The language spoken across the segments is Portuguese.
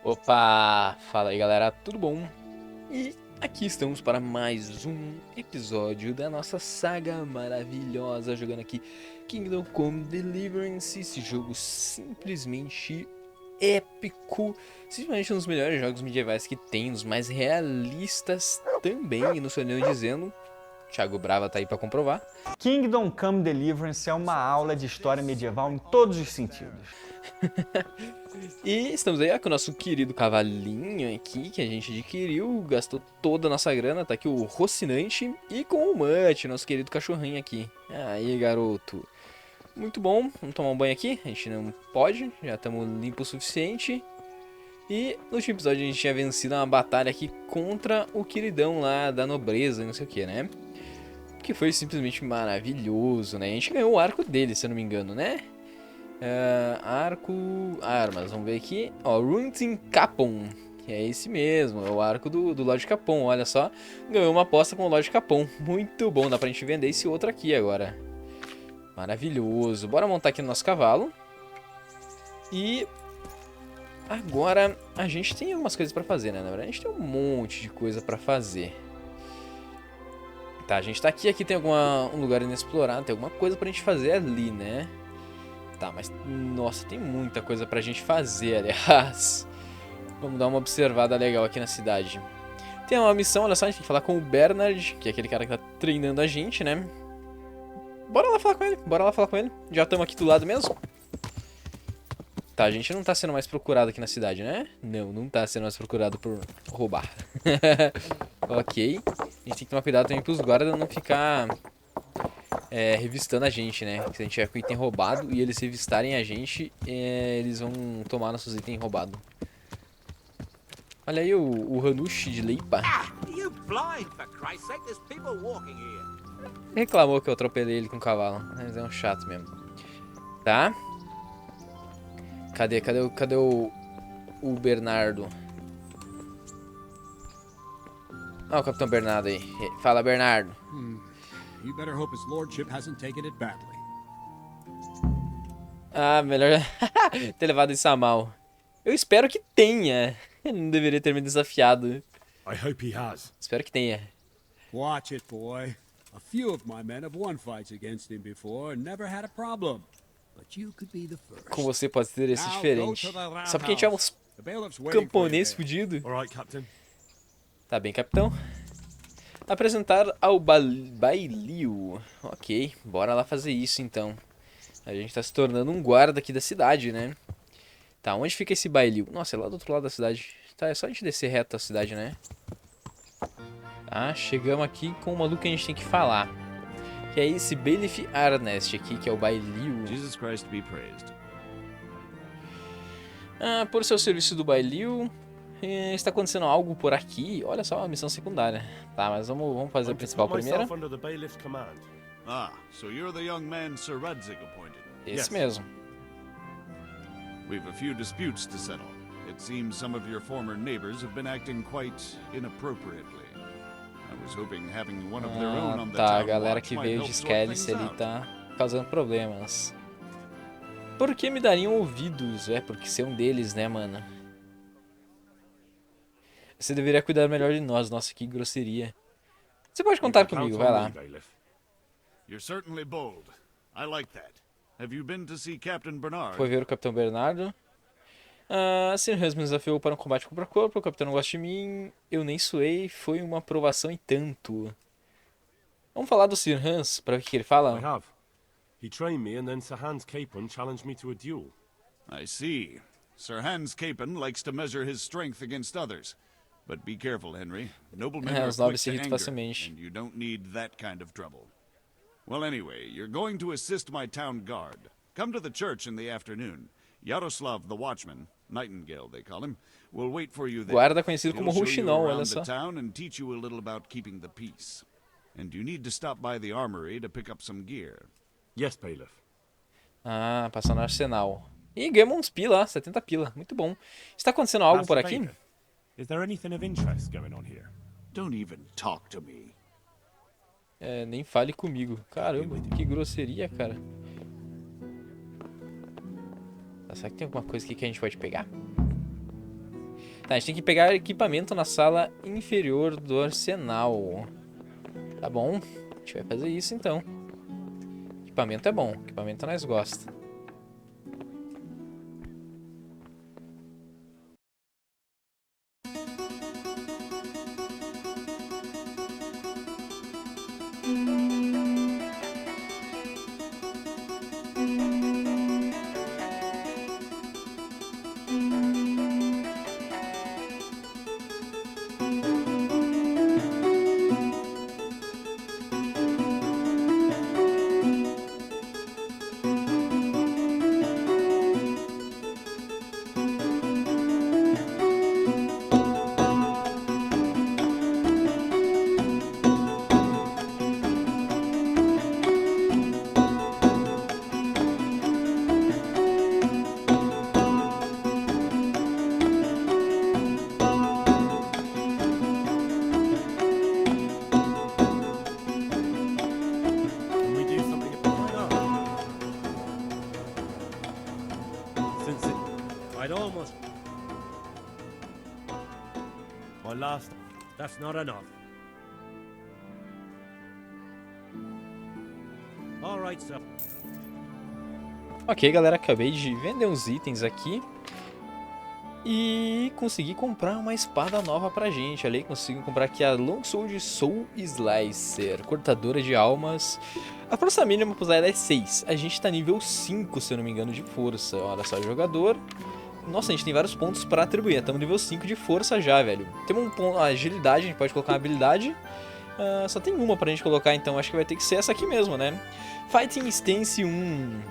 Opa! Fala aí galera, tudo bom? E aqui estamos para mais um episódio da nossa saga maravilhosa, jogando aqui Kingdom Come Deliverance, esse jogo simplesmente épico, simplesmente um dos melhores jogos medievais que tem, os mais realistas também, e não sou nem eu dizendo, Thiago Brava tá aí para comprovar. Kingdom Come Deliverance é uma aula de história medieval em todos os sentidos. E estamos aí com o nosso querido cavalinho aqui, que a gente adquiriu, gastou toda a nossa grana, tá aqui o Rocinante, e com o Mutt, nosso querido cachorrinho aqui. Aí, garoto. Muito bom, vamos tomar um banho aqui, a gente não pode, já estamos limpos o suficiente. E no último episódio a gente tinha vencido uma batalha aqui contra o queridão lá da nobreza e não sei o que, né? Que foi simplesmente maravilhoso, né? A gente ganhou o arco dele, se eu não me engano, né? Arco, armas, vamos ver aqui. Ó, Runting Capon, que é esse mesmo, é o arco do Lorde Capon, olha só. Ganhou uma aposta com o Lorde Capon, muito bom, dá pra gente vender esse outro aqui agora. Maravilhoso, bora montar aqui no nosso cavalo. E agora a gente tem algumas coisas pra fazer, né? Na verdade a gente tem um monte de coisa pra fazer. Tá, a gente tá aqui, aqui tem um lugar inexplorado, tem alguma coisa pra gente fazer ali, né? Tá, mas nossa, tem muita coisa pra gente fazer, aliás. Vamos dar uma observada legal aqui na cidade. Tem uma missão, olha só, a gente tem que falar com o Bernard, que é aquele cara que tá treinando a gente, né? Bora lá falar com ele, bora lá falar com ele. Já estamos aqui do lado mesmo. Tá, a gente não tá sendo mais procurado aqui na cidade, né? Não, não tá sendo mais procurado por roubar. Ok. A gente tem que tomar cuidado também pros guardas não ficar... revistando a gente, né? Se a gente tiver com item roubado e eles revistarem a gente, eles vão tomar nossos itens roubados. Olha aí o Hanush de Leipa. Reclamou que eu atropelei ele com o cavalo. Mas é um chato mesmo. Tá? Cadê o Bernardo? Ó, o Capitão Bernardo aí. Fala, Bernardo. You better hope his lordship hasn't taken it badly. Ah, melhor ter levado isso a mal. Eu espero que tenha. Eu não deveria ter me desafiado. I hope he has. Espero que tenha. Watch it, boy. A few of my men have won fights against him before and never had a problem. But you could be the first. Com você pode ser esse diferente. Só porque a gente é uns The bailiff's waiting for you camponês there. fudido. All right, Captain. Tá bem, capitão. Apresentar ao bailio. Ok, bora lá fazer isso então. A gente tá se tornando um guarda aqui da cidade, né? Tá, onde fica esse bailio? Nossa, é lá do outro lado da cidade. Tá, é só a gente descer reto a cidade, né? Tá, chegamos aqui com o maluco que a gente tem que falar. Que é esse Bailiff Arnest aqui, que é o bailio. Jesus Christ be praised. Ah, por seu serviço do bailio, está acontecendo algo por aqui. Olha só, uma missão secundária. Tá, mas vamos fazer a I'm to principal put myself primeiro. under the bailiff's command. Ah, so you're the young man Sir Radzig appointed. Esse Yes. mesmo. We've a few disputes to settle. It seems some of your former neighbors have been acting quite inappropriately. I was hoping having one of their own on the Tá, a town galera watch que might veio help de sort Skellis things ali out. tá causando problemas. Por que me dariam ouvidos? É, porque ser um deles, né, mano? Você deveria cuidar melhor de nós. Nossa, que grosseria. Você pode You contar can comigo, count vai on lá. me, bailiff. You're certainly bold. I like that. Have you been to see Captain Bernard? Foi ver o Capitão Bernardo. Ah, Sir Hans me desafiou para um combate corpo a corpo. O Capitão não gosta de mim. Eu nem suei. Foi uma aprovação e tanto. Vamos falar do Sir Hans, para ver o que ele I fala. have. He trained me and then Sir Hans Capon challenged me to a duel. I see. Sir Hans Capon likes to measure his strength against others. But be careful, Henry. Noblemen are Os quick nobres se to irritam anger, facilmente. and you don't need that kind of trouble. Well, anyway, you're going to assist my town guard. Come to the church in the afternoon. Yaroslav the watchman, Nightingale they call him, will wait for you there. Guarda conhecido He'll como show you Rouxinol, olha around só. the town and teach you a little about keeping the peace. And you need to stop by the armory to pick up some gear. Yes, bailiff. Ah, passar no arsenal. Ih, ganhamos uns pila, 70 pila. Muito bom. Está acontecendo algo por Master aqui? Bailiff, is there anything of interest going on here? Don't even talk to me. É, nem fale comigo. Caramba, que grosseria, cara. Tá, será que tem alguma coisa aqui que a gente pode pegar? Tá, a gente tem que pegar equipamento na sala inferior do arsenal. Tá bom, a gente vai fazer isso então. Equipamento é bom, equipamento nós gosta. Can we do something? Since I'd almost. my last... That's not enough. All right, sir. Ok, galera, acabei de vender uns itens aqui. E consegui comprar uma espada nova pra gente. Olha aí, consegui comprar aqui a Longsword Soul Slicer, cortadora de almas. A força mínima pra usar ela é 6. A gente tá nível 5, se eu não me engano, de força. Olha só, jogador. Nossa, a gente tem vários pontos pra atribuir. Estamos nível 5 de força já, velho. Temos um ponto, agilidade, a gente pode colocar uma habilidade. Só tem uma pra gente colocar, então acho que vai ter que ser essa aqui mesmo, né? Fighting Stance 1.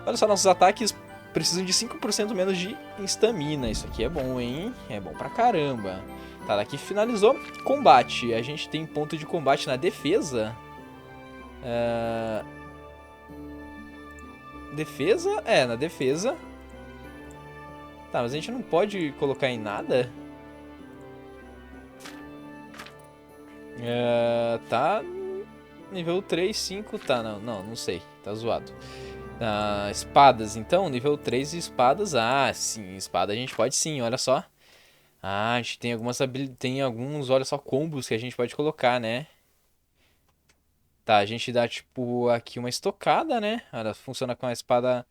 Olha só, nossos ataques precisam de 5% menos de estamina. Isso aqui é bom, hein? É bom pra caramba. Tá, daqui finalizou. Combate. A gente tem ponto de combate na defesa. Defesa? É, na defesa. Tá, mas a gente não pode colocar em nada? Tá. Nível 3, 5. Tá, não sei. Tá zoado. Espadas, então. Nível 3 de espadas. Ah, sim. Espada a gente pode sim, olha só. Ah, a gente tem tem alguns, olha só, combos que a gente pode colocar, né? Tá, a gente dá, tipo, aqui uma estocada, né? Ela funciona com a espada...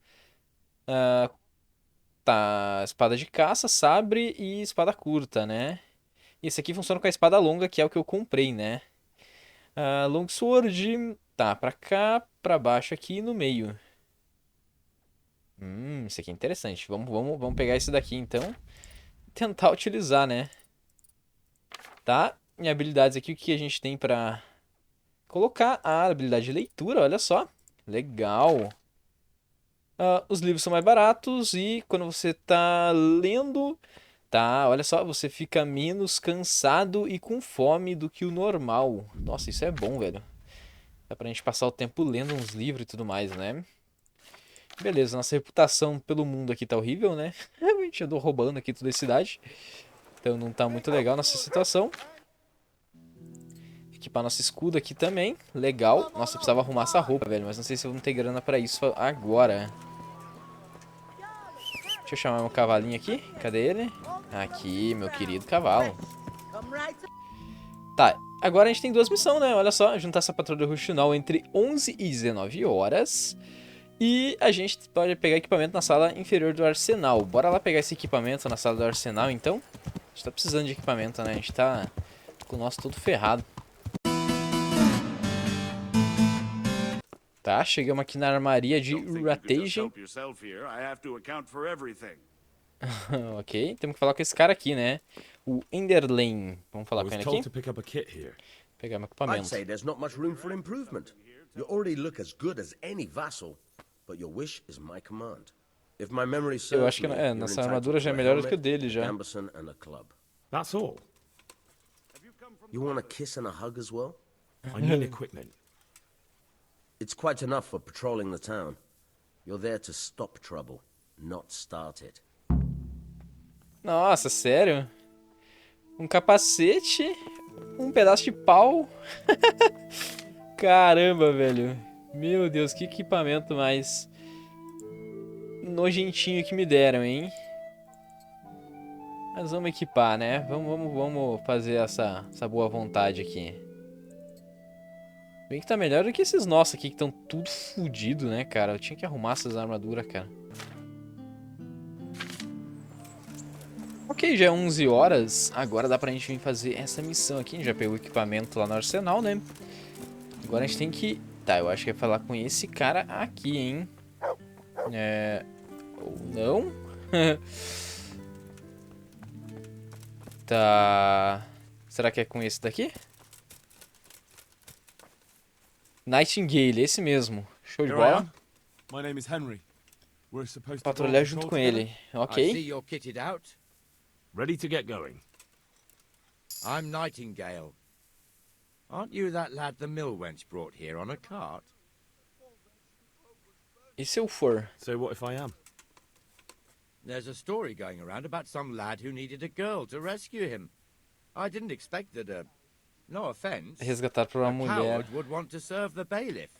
Tá, espada de caça, sabre e espada curta, né? E esse aqui funciona com a espada longa, que é o que eu comprei, né? Longsword, tá, pra cá, pra baixo aqui e no meio. Isso aqui é interessante. Vamos pegar esse daqui, então. Tentar utilizar, né? Tá, e habilidades aqui, o que a gente tem pra colocar? A habilidade de leitura, olha só. Legal. Os livros são mais baratos e quando você tá lendo, tá, olha só, você fica menos cansado e com fome do que o normal. Nossa, isso é bom, velho. Dá pra gente passar o tempo lendo uns livros e tudo mais, né? Beleza, nossa reputação pelo mundo aqui tá horrível, né? A gente andou roubando aqui toda a cidade. Então não tá muito legal nossa situação. Equipar nosso escudo aqui também. Legal. Nossa, eu precisava arrumar essa roupa, velho. Mas não sei se eu vou ter grana pra isso agora. Deixa eu chamar meu cavalinho aqui. Cadê ele? Aqui, meu querido cavalo. Tá, agora a gente tem duas missões, né? Olha só, juntar essa patrulha roxinol entre 11 e 19 horas. E a gente pode pegar equipamento na sala inferior do arsenal. Bora lá pegar esse equipamento na sala do arsenal, então. A gente tá precisando de equipamento, né? A gente tá com o nosso todo ferrado. Tá, chegamos aqui na armaria de Ratage. Ok, temos que falar com esse cara aqui, né? O Enderlane. Vamos falar com ele aqui. Pegar meu I'd equipamento. say there's not much room for improvement. You already look as good as any vassal, but your wish is my command. If my memory serves Eu acho que me, é, you're nossa entitled armadura já é to a melhor do que o helmet, dele já. gambeson and a club. That's all. You want a kiss and a hug as well? I need equipment. It's quite enough for patrolling the town. You're there to stop trouble, not start it. Nossa, sério? Um capacete, um pedaço de pau. Caramba, velho. Meu Deus, que equipamento mais nojentinho que me deram, hein? Mas vamos equipar, né? Vamos fazer essa boa vontade aqui. Bem que tá melhor do que esses nossos aqui que estão tudo fudido, né, cara? Eu tinha que arrumar essas armaduras, cara. Ok, já é 11 horas. Agora dá pra gente vir fazer essa missão aqui. A gente já pegou o equipamento lá no arsenal, né? Agora a gente tem que... Tá, eu acho que é falar com esse cara aqui, hein? Ou não? Tá... Será que é com esse daqui? Nightingale, esse mesmo. Show de bola. My name is Henry. We're supposed to Patrulhar junto com ele. I see Ok. you're kitted out. Ready to get going. I'm Nightingale. Aren't you that lad the mill wench brought here on a cart? E se eu for? So what if I am? There's a story going around about some lad who needed a girl to rescue him. I didn't expect that no offense, Resgatar por uma a mulher. coward would want to serve the bailiff.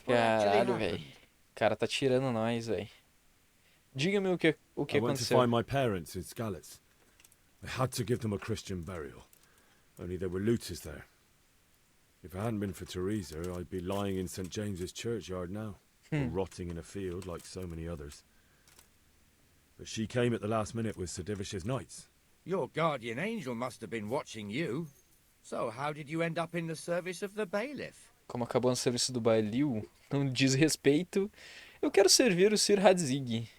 What actually Caralho, happened? velho. O cara tá tirando nós, velho. Diga-me o que I went to aconteceu. find my parents in Skalitz. I had to give them a Christian burial. Only there were looters there. If it hadn't been for Teresa, I'd be lying in St. James's churchyard now, or rotting in a field like so many others. But she came at the last minute with Sir Divish's knights. Your guardian angel must have been watching you. So how did you end up in the service of the bailiff? Como acabou no serviço do Bailil, não diz respeito. Eu quero servir o Sir Hadzig.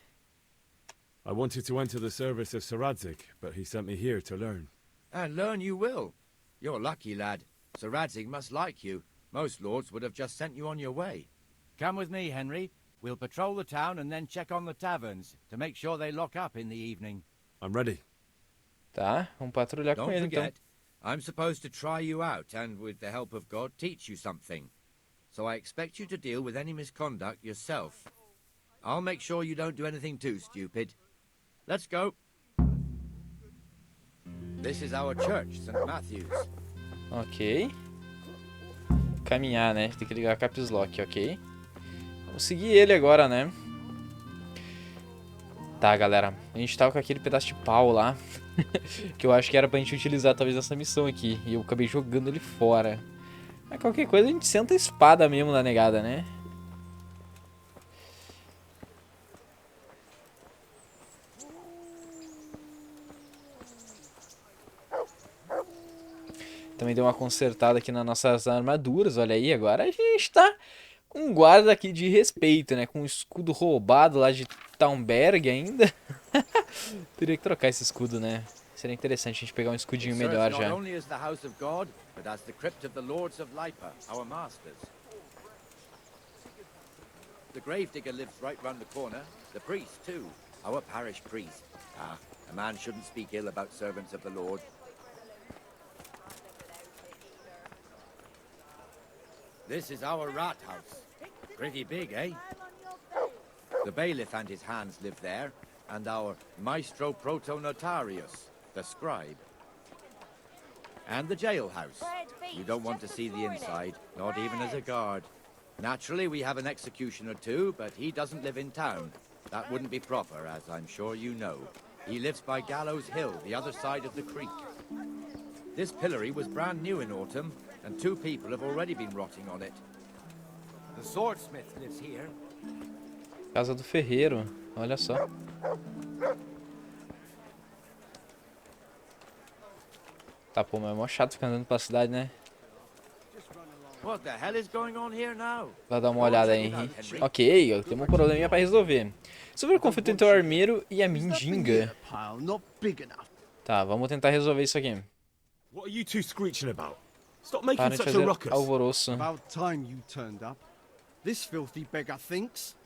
I wanted to enter the service of Sir Radzig, but he sent me here to learn. And learn you will. You're lucky, lad. Sir Radzig must like you. Most lords would have just sent you on your way. Come with me, Henry. We'll patrol the town and then check on the taverns to make sure they lock up in the evening. I'm ready. Tá, vamos patrulhar com Don't ele então. forget, I'm supposed to try you out and, with the help of God, teach you something. So I expect you to deal with any misconduct yourself. I'll make sure you don't do anything too stupid. Let's go. This is our church, St. Matthew's. Ok. Caminhar, né? Tem que ligar a caps lock, ok. Vamos seguir ele agora, né? Tá, galera. A gente tava com aquele pedaço de pau lá. Que eu acho que era pra gente utilizar talvez essa missão aqui. E eu acabei jogando ele fora. Mas qualquer coisa a gente senta a espada mesmo na negada, né? Também deu uma consertada aqui nas nossas armaduras. Olha aí, agora a gente tá com um guarda aqui de respeito, né? Com um escudo roubado lá de Taumberg ainda. Teria que trocar esse escudo, né? Seria interessante a gente pegar um escudinho It serves melhor not já. only as the house of God, but as the crypt of the lords of Lipa, our masters. The gravedigger lives right round the corner. The priest, too. Our parish priest. Ah, a man shouldn't speak ill about servants of the Lord. This is our rat house. Pretty big, eh? The bailiff and his hands live there, and our maestro protonotarius, the scribe. And the jailhouse. You don't want to see the inside, not even as a guard. Naturally, we have an executioner too, but he doesn't live in town. That wouldn't be proper, as I'm sure you know. He lives by Gallows Hill, the other side of the creek. This pillory was brand new in autumn, and 2 people have already been rotting on it. The swordsmith lives here. Casa do ferreiro, olha só. Tá, pô, mas é mó chato ficar andando pra cidade, né? What the hell is going on here now? Vai dar uma olhada aí. Ok, temos um probleminha pra resolver. Sobre o conflito entre o armeiro e a mendiga. Tá, vamos tentar resolver isso aqui. What are you two screeching about? Stop making Para de such a fazer ruckus. alvoroço. About time you turned up. This filthy beggar thinks.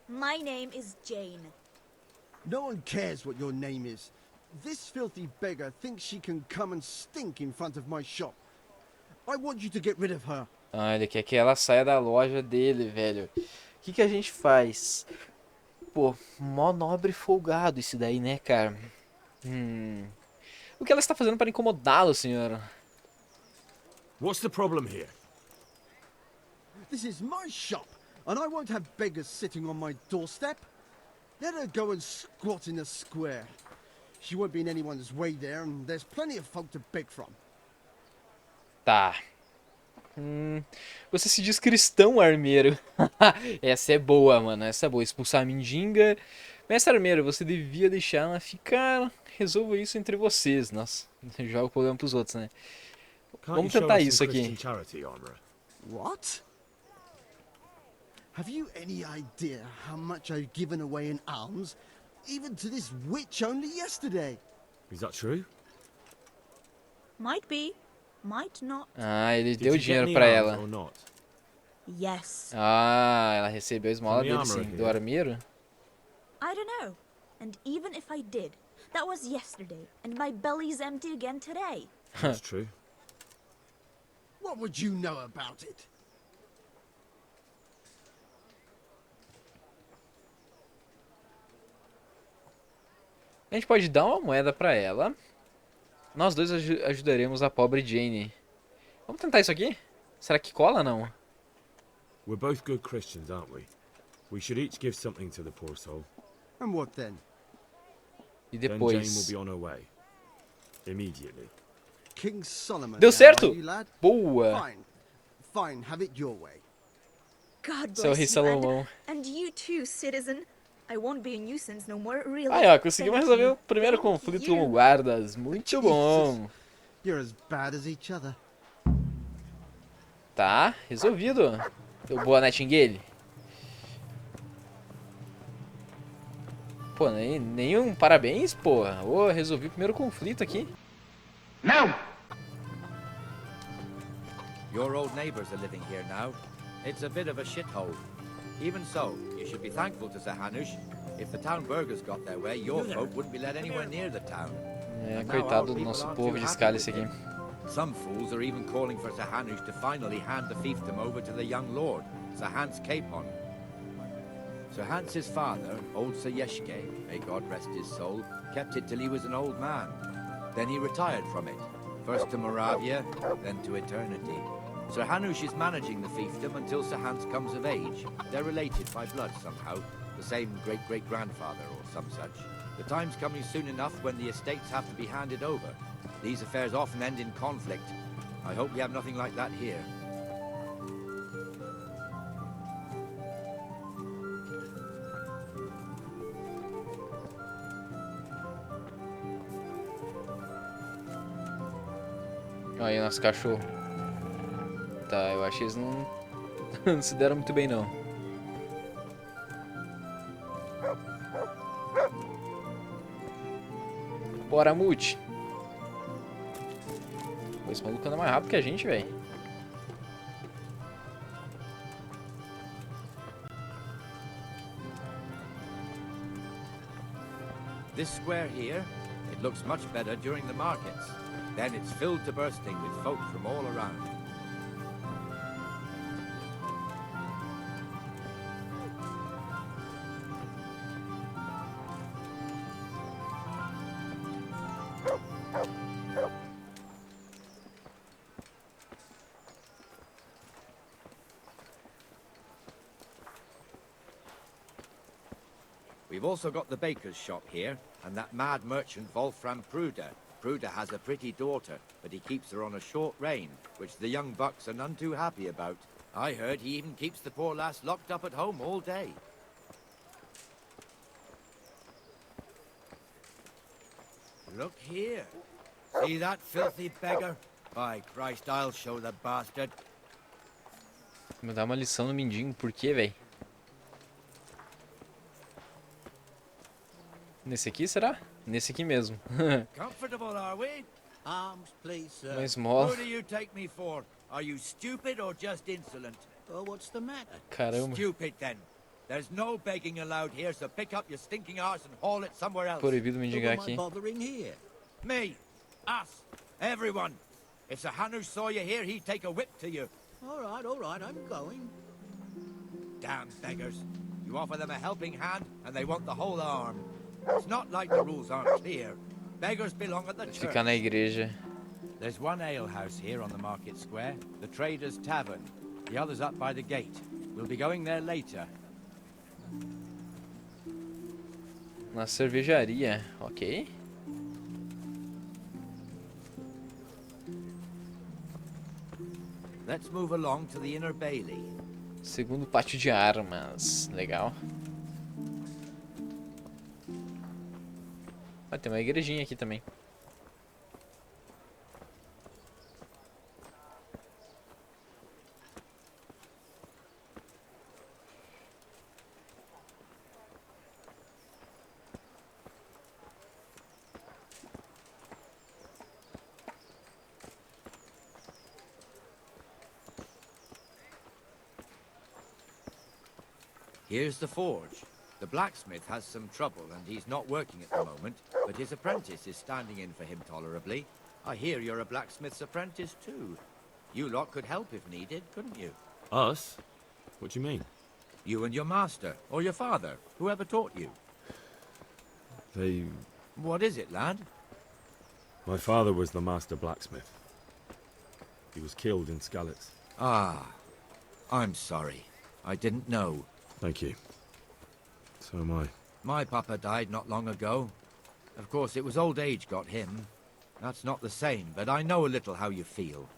My name is Jane. No one cares what your name is. This filthy beggar thinks she can come and stink in front of my shop. I want you to get rid of her. Ah, ele quer que ela saia da loja dele, velho. O que que a gente faz? Pô, mó nobre folgado esse daí, né, cara? O que ela está fazendo para incomodá-lo, senhor? What's the problem here? This is my shop, and I won't have beggars sitting on my doorstep. Let her go and squat in the square. She won't be in anyone's way there, and there's plenty of folk to beg from. Tá. Você se diz cristão, armeiro. Essa é boa, mano. Essa é boa. Expulsar a mendiga. Mestre armeiro, você devia deixar ela ficar. Resolva isso entre vocês. Nossa, joga o problema pros outros, né? Vamos tentar isso aqui. What? Have you any idea how much I've given away in alms, even to this witch only yesterday? Is that true? Might be, might not. Ah, ele deu dinheiro pra ela. Yes. Ah, ela recebeu a esmola dele sim. Do armeiro? I don't know. And even if I did, that was yesterday, and my belly's empty again today. That's true. What would you know about it? A gente pode dar uma moeda pra ela. Nós dois ajudaremos a pobre Jane. Vamos tentar isso aqui? Será que cola, não? We're both good Christians, aren't we? We should each give something to the poor soul. And what then? E Then Jane will depois... be on her way. Immediately. King Solomon. Deu now, certo! are you, lad? Boa! Fine. Fine, have it your way. God Seu rei bless you, Salomão. and you too, citizen. I won't be a nuisance no more, really. Aí, ó, conseguimos Thank resolver you. o primeiro Thank conflito you. como guardas. Muito bom. You're as bad as each other. Tá, resolvido. Deu boa, Nightingale. Pô, nenhum parabéns, porra. Ô, resolvi o primeiro conflito aqui. Não! Your old neighbors are living here now. It's a bit of a shithole. Even so, you should be thankful to Sir Hanush. If the town burghers got their way, your folk wouldn't be let anywhere near the town. É, coitado do nosso povo de Scalice aqui. Some fools are even calling for Sir Hanush to finally hand the fiefdom over to the young lord, Sir Hans Capon. Sir Hans's father, old Sir Yeshke, may God rest his soul, kept it till he was an old man. Then he retired from it, first to Moravia, then to eternity. Sir Hanush is managing the fiefdom until Sir Hans comes of age. They're related by blood somehow, the same great-great-grandfather or some such. The time's coming soon enough when the estates have to be handed over. These affairs often end in conflict. I hope we have nothing like that here. Olha aí, nosso cachorro. Tá, eu acho que eles não, não se deram muito bem, não. Bora, Mute. Pô, esse maluco anda mais rápido que a gente, velho. This square here, it looks much better during the markets. Then it's filled to bursting with folk from all around. We've also got the baker's shop here, and that mad merchant Wolfram Pruder. Pruder has a pretty daughter, but he keeps her on a short rein, which the young bucks are none too happy about. I heard he even keeps the poor lass locked up at home all day. Look here. See that filthy beggar? By Christ, I'll show the bastard. Vou dar uma lição no mendigo, por quê, velho? Nesse aqui, será? Nesse aqui mesmo. Comfortable, are we? Arms, please, sir. Uma esmola. Who do you take me for? Are you stupid or just insolent? Oh, what's the matter? Caramba. Stupid, then. There's no begging allowed here, so pick up your stinking arse and haul it somewhere else. Proibido mendigar Who am I aqui. bothering here? Me, us, everyone. If Sir Hanush saw you here, he'd take a whip to you. All right, I'm going. Damn beggars. You offer them a helping hand, and they want the whole arm. It's not like the rules aren't clear. Beggars belong at the church. Ficar na igreja. There's one alehouse here on the market square, the Trader's Tavern. The other's up by the gate. We'll be going there later. Na cervejaria, ok. Let's move along to the inner bailey. Segundo pátio de armas. Legal. Ah, tem uma igrejinha aqui também. Here's the forge. The blacksmith has some trouble and he's not working at the moment, but his apprentice is standing in for him tolerably. I hear you're a blacksmith's apprentice too. You lot could help if needed, couldn't you? Us? What do you mean? You and your master, or your father, whoever taught you. They... What is it, lad? My father was the master blacksmith. He was killed in Skalitz. Ah, I'm sorry. I didn't know. Thank you. So am I. My papa died not long ago. Of course, it was old age got him. That's not the same, but I know a little how you feel.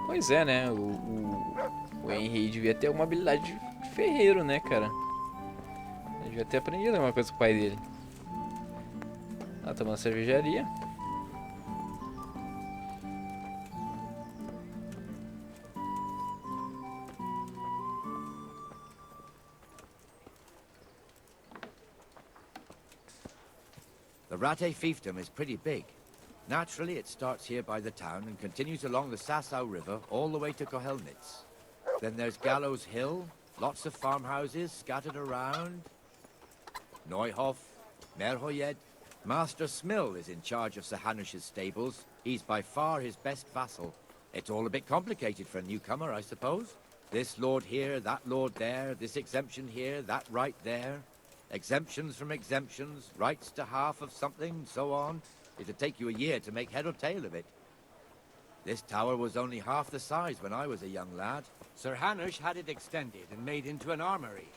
Pois é, né? O Henry devia ter uma habilidade de ferreiro, né, cara? Ele devia ter aprendido alguma coisa com o pai dele. Ah, tá uma cervejaria. The Rate fiefdom is pretty big. Naturally, it starts here by the town and continues along the Sasau River all the way to Kohelnitz. Then there's Gallows Hill, lots of farmhouses scattered around. Neuhof, Merhoyed. Master Smill is in charge of Sir Hanush's stables. He's by far his best vassal. It's all a bit complicated for a newcomer, I suppose. This lord here, that lord there, this exemption here, that right there. Exemptions from exemptions, rights to half of something, so on. It'd take you a year to make head or tail of it. This tower was only half the size when I was a young lad. Sir Hanush had it extended and made into an armory.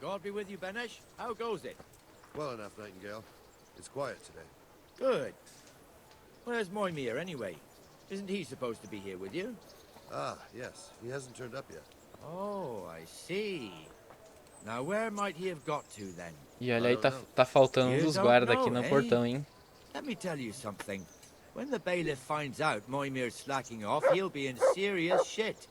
God be with you, Benesh. How goes it? Well enough, Nightingale. It's quiet today. Good. Where's Moimir, anyway? Isn't he supposed to be here with you? Ah, yes. He hasn't turned up yet. Oh, I see. Now where might he have got to, then? E olha aí, tá faltando um dos guardas aqui no portão, hein? Let me tell you something. When the bailiff finds out Moimir's slacking off, he'll be in serious shit.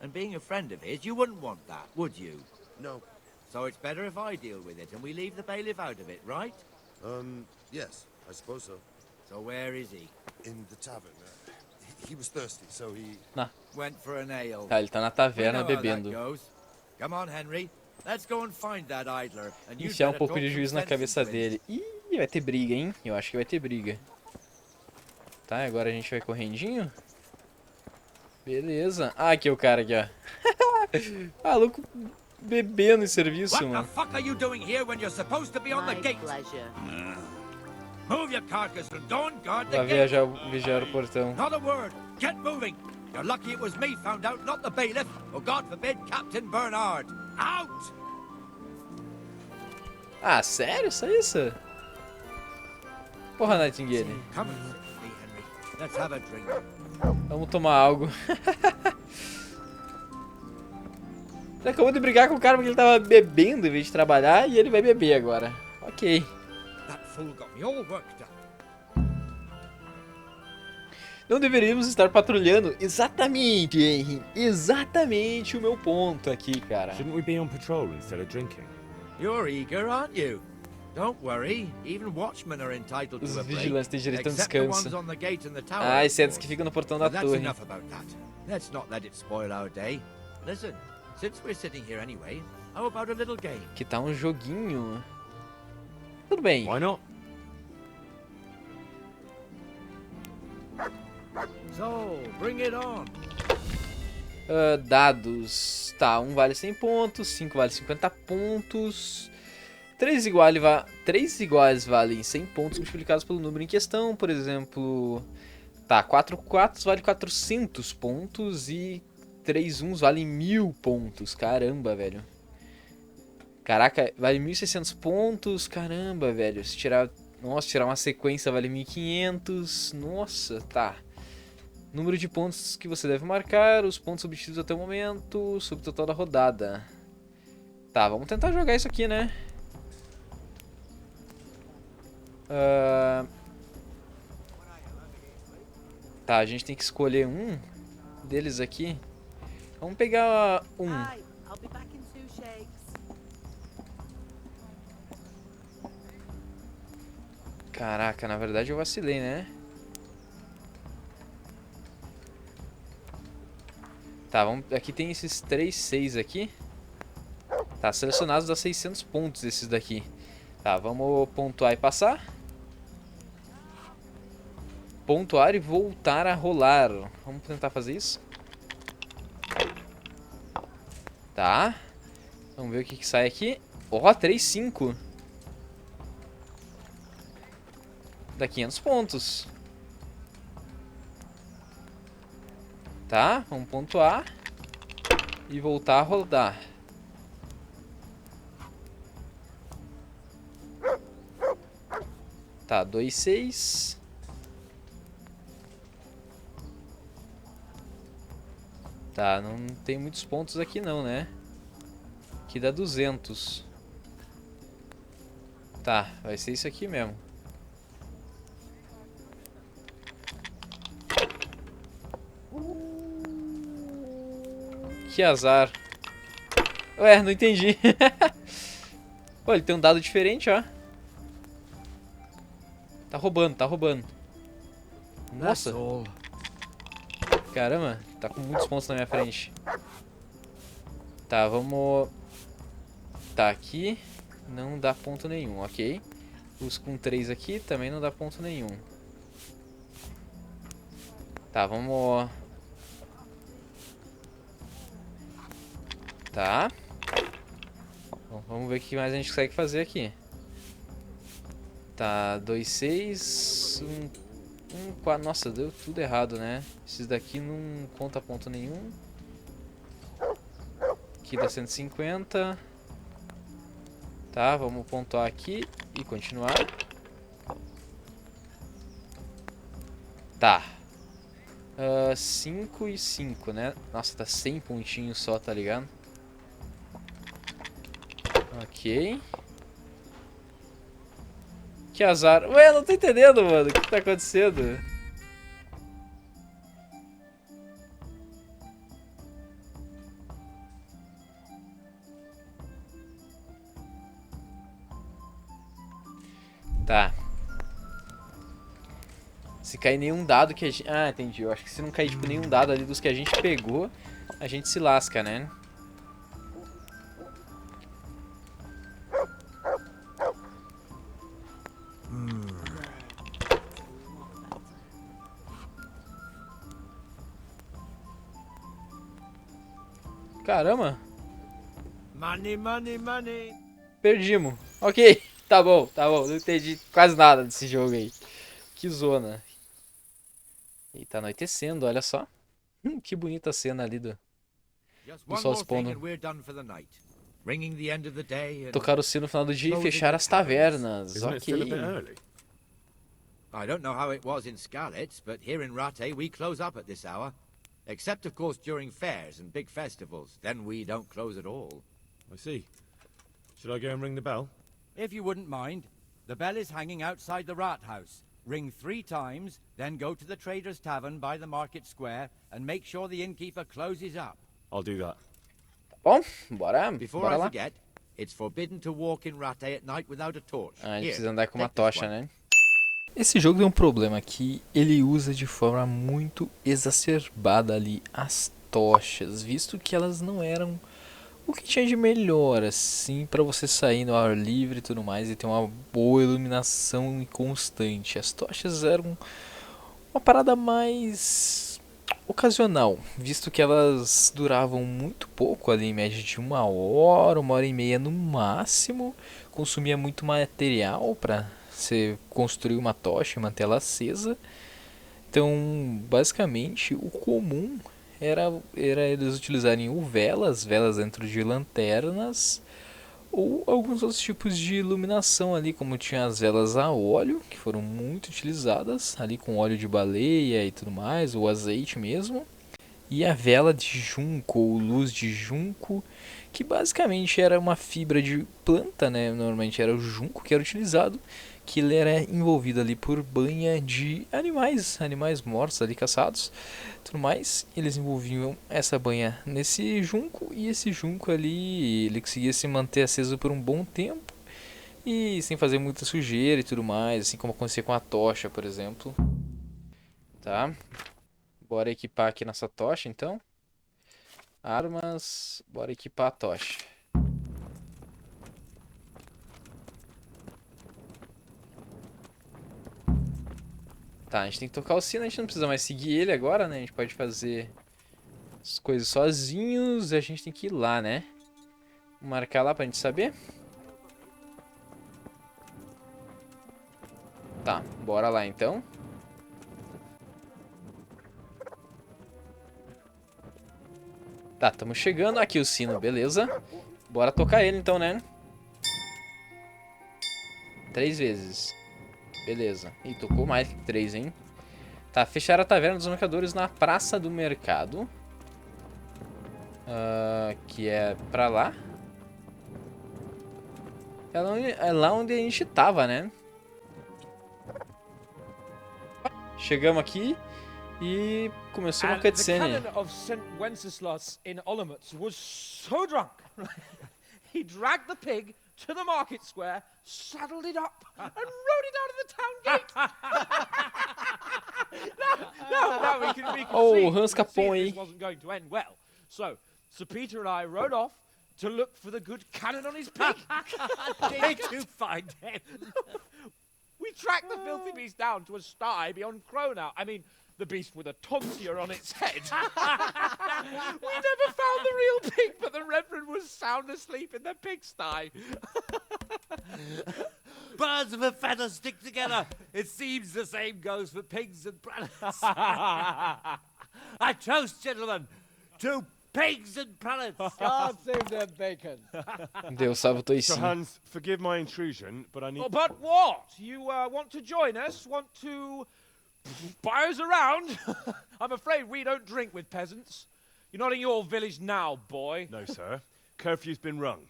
And being a friend of his, you wouldn't want that, would you? No. So it's better if I deal with it and we leave the bailiff out of it, right? Yes, I suppose so. So where is he? In the tavern. He was thirsty, so he... Went for an ale. Tá, ele tá na taverna bebendo. Come on, Henry. Let's go and find that idler. And you Enfiar um pouco de juízo na cabeça dele. Ih, vai ter briga, hein? Eu acho que vai ter briga. Tá, agora a gente vai correndinho. Beleza. Ah, aqui é o cara aqui, ó. Maluco bebendo em serviço, mano. What the fuck are you doing here when you're supposed to be on the gate? Move your carcass and don't guard the Vai gate. vigiar o portão. Not a word. Get moving. You're lucky it was me found out, not the bailiff, or God forbid, Captain Bernard. Out! Ah, sério? Só isso? Porra, Nightingale. Come and sit with me, Henry. Let's have a drink. Vamos tomar algo. Ele acabou de brigar com o cara porque ele tava bebendo em vez de trabalhar e ele vai beber agora. Ok. That fool got me all worked up. Não deveríamos estar patrulhando. Exatamente, Henry. Exatamente o meu ponto aqui, cara. Shouldn't we be on patrol instead of drinking? You're eager, aren't you? Don't worry, even watchmen are entitled Os to a break, vigilantes têm direito a um except the ones descanso. on the gate and the tower. Ah, of exceto os course. que ficam no portão da But that's torre. enough about that. Let's not let it spoil our day. Listen, since we're sitting here anyway, how about a little game? Que tá um joguinho. Tudo bem. Why not? So, bring it on. Dados. Tá, 1 vale 100 pontos, 5 vale 50 pontos. 3 iguais valem 100 pontos multiplicados pelo número em questão. Por exemplo, tá, 4 quatros vale 400 pontos e 3 uns valem 1000 pontos. Caramba, velho. Caraca, vale 1600 pontos. Caramba, velho. Se tirar, nossa, tirar uma sequência vale 1500. Nossa, tá. Número de pontos que você deve marcar, os pontos obtidos até o momento, subtotal da rodada. Tá, vamos tentar jogar isso aqui, né? Tá, a gente tem que escolher um deles aqui. Vamos pegar um. Caraca, na verdade eu vacilei, né? Tá, vamos, aqui tem esses 3, 6 aqui. Tá, selecionados a 600 pontos esses daqui. Tá, vamos pontuar e passar. Pontuar e voltar a rolar. Vamos tentar fazer isso. Tá. Vamos ver o que sai aqui. Ó, 3, 5. Dá 500 pontos. Tá, vamos pontuar e voltar a rodar. Tá, 2, 6. Tá, não tem muitos pontos aqui não, né? Aqui dá 200. Tá, vai ser isso aqui mesmo. Que azar. Ué, não entendi. Pô, ele tem um dado diferente, ó. Tá roubando, tá roubando. Nossa. Caramba, tá com muitos pontos na minha frente. Tá, vamos... Tá, aqui não dá ponto nenhum, ok. Os com 3 aqui também não dá ponto nenhum. Tá, vamos... Tá. Bom, vamos ver o que mais a gente consegue fazer aqui. Tá, 2, 6, 1, 4. Nossa, deu tudo errado, né? Esses daqui não conta ponto nenhum. Aqui dá 150. Tá, vamos pontuar aqui e continuar. Tá. 5 e 5, né? Nossa, tá 100 pontinhos só, tá ligado? Ok. Que azar. Ué, não tô entendendo, mano. O que tá acontecendo? Tá. Se cair nenhum dado que a gente... Ah, entendi. Eu acho que se não cair, tipo, nenhum dado ali dos que a gente pegou, a gente se lasca, né? Caramba. Money, money, money. Perdimos. Ok. Tá bom, tá bom. Não entendi quase nada desse jogo aí. Que zona. E tá anoitecendo, olha só. Que bonita a cena ali do sol se pondo. Tocar o sino no final do dia e fechar as tavernas. Ok. I don't know how it was in Scarlet's, but here in Rattay we close up at this hour. Except, of course, during fairs and big festivals. Then we don't close at all. I see. Should I go and ring the bell? If you wouldn't mind, the bell is hanging outside the rat house. Ring 3 times, then go to the Trader's Tavern by the market square and make sure the innkeeper closes up. I'll do that. Bom, bora, Before bora I lá. forget, It's forbidden to walk in Rattay at night without a torch. Ah, a gente Here, precisa andar com uma take this tocha, one. né? Esse jogo tem um problema que ele usa de forma muito exacerbada ali as tochas, visto que elas não eram o que tinha de melhor, assim, para você sair no ar livre e tudo mais e ter uma boa iluminação constante. As tochas eram uma parada mais ocasional, visto que elas duravam muito pouco, ali em média de 1 hora e meia no máximo, consumia muito material para você construir uma tocha e manter ela acesa. Então, basicamente, o comum era eles utilizarem ou velas dentro de lanternas, ou alguns outros tipos de iluminação ali, como tinha as velas a óleo, que foram muito utilizadas, ali com óleo de baleia e tudo mais, ou azeite mesmo, e a vela de junco, ou luz de junco, que basicamente era uma fibra de planta, né? Normalmente era o junco que era utilizado, que ele era envolvido ali por banha de animais mortos ali, caçados, tudo mais. Eles envolviam essa banha nesse junco, e esse junco ali, ele conseguia se manter aceso por um bom tempo, e sem fazer muita sujeira e tudo mais, assim como acontecia com a tocha, por exemplo. Tá, bora equipar aqui nossa tocha, então. Armas, bora equipar a tocha. Tá, a gente tem que tocar o sino, a gente não precisa mais seguir ele agora, né? A gente pode fazer as coisas sozinhos e a gente tem que ir lá, né? Vou marcar lá pra gente saber. Tá, bora lá então. Tá, estamos chegando. Aqui o sino, beleza. Bora tocar ele então, né? 3 vezes. Beleza. Ih, tocou mais que 3, hein? Tá, fechar a taverna dos mercadores na praça do mercado. Que é pra lá. É lá onde a gente tava, né? Chegamos aqui e começou uma cutscene. The canon of St. Wenceslas in Olomouc was so drunk, he dragged the pig to the market square, saddled it up, and rode it out of the town gate. no, we can Oh, Hans Capon see aí. this wasn't going to end well. So, Sir Peter and I rode off to look for the good canon on his pig. Did you find him? We tracked the filthy beast down to a sty beyond Cronow. I mean, the beast with a tonsure on its head. We never found the real pig, but the Reverend was sound asleep in the pigsty. Birds of a feather stick together. It seems the same goes for pigs and planets. I toast, gentlemen, to pigs and planets. God save the bacon. Deus salve o Sir toicinho. Hans, forgive my intrusion, but I need... Oh, but what? You want to join us? Want to buy us around? I'm afraid we don't drink with peasants. You're not in your village now, boy. No, sir. Curfew's been rung.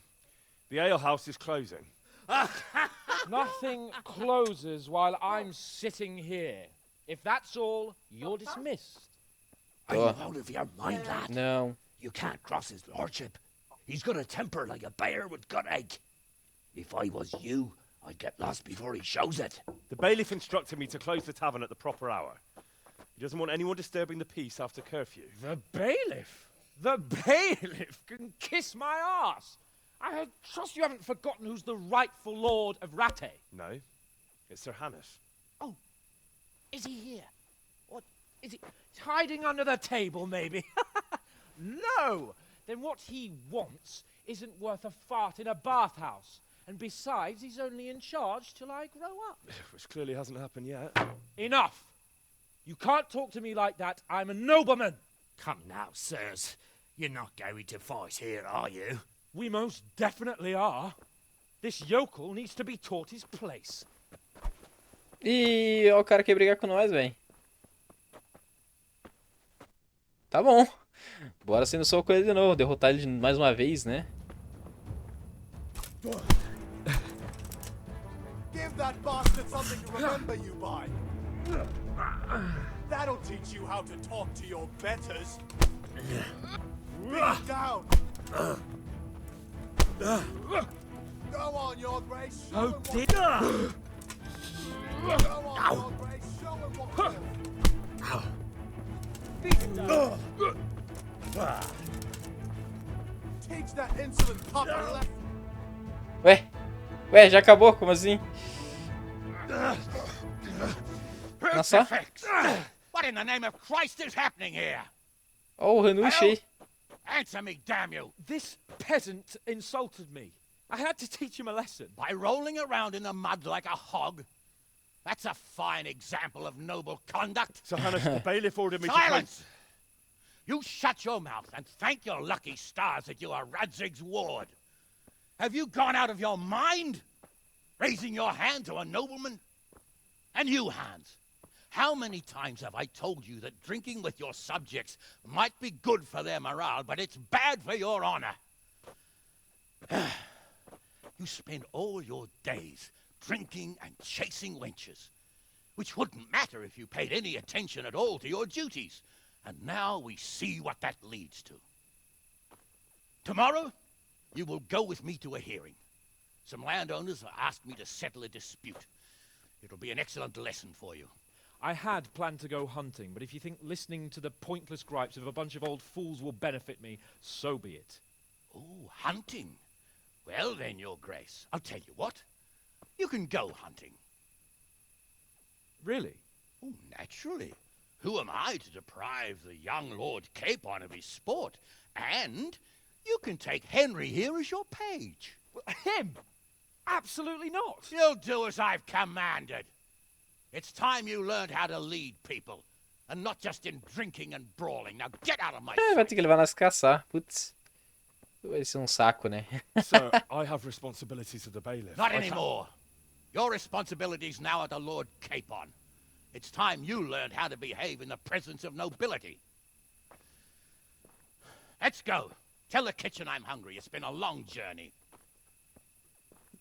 The alehouse is closing. Nothing closes while I'm sitting here. If that's all, you're dismissed. Are you out of your mind, lad? Não. You can't cross his lordship. He's got a temper like a bear with gut ache. If I was you, I'd get lost before he shows it. The bailiff instructed me to close the tavern at the proper hour. He doesn't want anyone disturbing the peace after curfew. The bailiff? The bailiff can kiss my arse. I trust you haven't forgotten who's the rightful lord of Rattay. No, it's Sir Hannes. Oh, is he here? What, is he hiding under the table, maybe? No! Then what he wants isn't worth a fart in a bathhouse. And besides, he's only in charge till I grow up. Which clearly hasn't happened yet. Enough! You can't talk to me like that. I'm a nobleman. Come now, sirs. You're not going to fight here, are you? We most definitely are. This yokel needs to be taught his place. Ih, ó, o cara quer brigar com nós, velho. Tá bom. Bora sendo só com ele de novo. Derrotar ele mais uma vez, né? Give that bastard something to remember you by. That'll teach you how to talk to your betters. Beat down. Go on, Your Grace. Oh, dear. Go on, Your Grace. Show him what Teach that insolent pup a lesson. Ué, já acabou? Como assim? Nossa. What in the name of Christ is happening here? Ó o Hanush aí. Answer me, damn you! This peasant insulted me. I had to teach him a lesson. By rolling around in the mud like a hog? That's a fine example of noble conduct. Sir Hanush, the bailiff ordered me Silence! You shut your mouth and thank your lucky stars that you are Radzig's ward. Have you gone out of your mind? Raising your hand to a nobleman? And you, Hans, how many times have I told you that drinking with your subjects might be good for their morale, but it's bad for your honor? You spend all your days drinking and chasing wenches, which wouldn't matter if you paid any attention at all to your duties. And now we see what that leads to. Tomorrow, you will go with me to a hearing. Some landowners have asked me to settle a dispute. It'll be an excellent lesson for you. I had planned to go hunting, but if you think listening to the pointless gripes of a bunch of old fools will benefit me, so be it. Oh, hunting? Well then, Your Grace, I'll tell you what. You can go hunting. Really? Oh, naturally. Who am I to deprive the young Lord Capon of his sport? And you can take Henry here as your page. Him? Absolutely not. You'll do as I've commanded. It's time you learned how to lead people, and not just in drinking and brawling. Now get out of my Vai ter que levar nós caçar. Putz. Vai ser saco, né? Sir, I have responsibilities to the bailiff. Not anymore. Your responsibilities now are the Lord Capon. It's time you learned how to behave in the presence of nobility. Let's go. Tell the kitchen I'm hungry. It's been a long journey.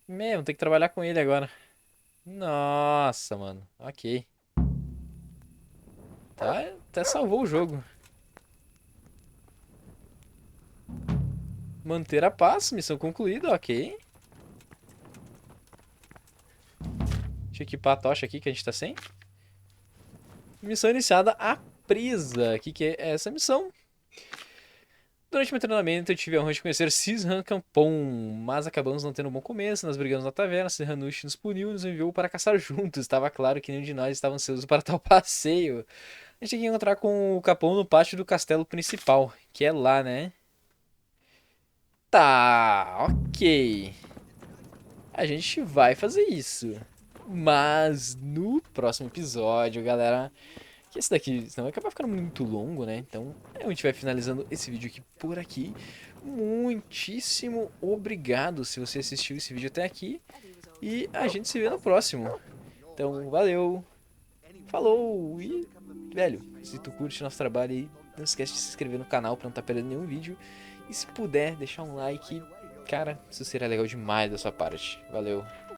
Vou ter que trabalhar com ele agora. Nossa, mano. Ok. Tá, até salvou o jogo. Manter a paz, missão concluída, ok. Deixa eu equipar a tocha aqui que a gente tá sem. Missão iniciada, a presa. O que é essa missão? Durante meu treinamento eu tive a honra de conhecer Cisran Campon, mas acabamos não tendo um bom começo, nós brigamos na taverna, Hanush nos puniu e nos enviou para caçar juntos. Estava claro que nenhum de nós estava ansioso para tal passeio. A gente tem que encontrar com o Capon no pátio do castelo principal, que é lá, né? Tá, ok. A gente vai fazer isso. Mas no próximo episódio, galera, que esse daqui senão vai acabar ficando muito longo, né? Então a gente vai finalizando esse vídeo aqui por aqui. Muitíssimo obrigado se você assistiu esse vídeo até aqui. E a gente se vê no próximo. Então, valeu. Falou. E, velho, se tu curte nosso trabalho aí, não esquece de se inscrever no canal pra não estar perdendo nenhum vídeo. E se puder, deixar um like. Cara, isso seria legal demais da sua parte. Valeu.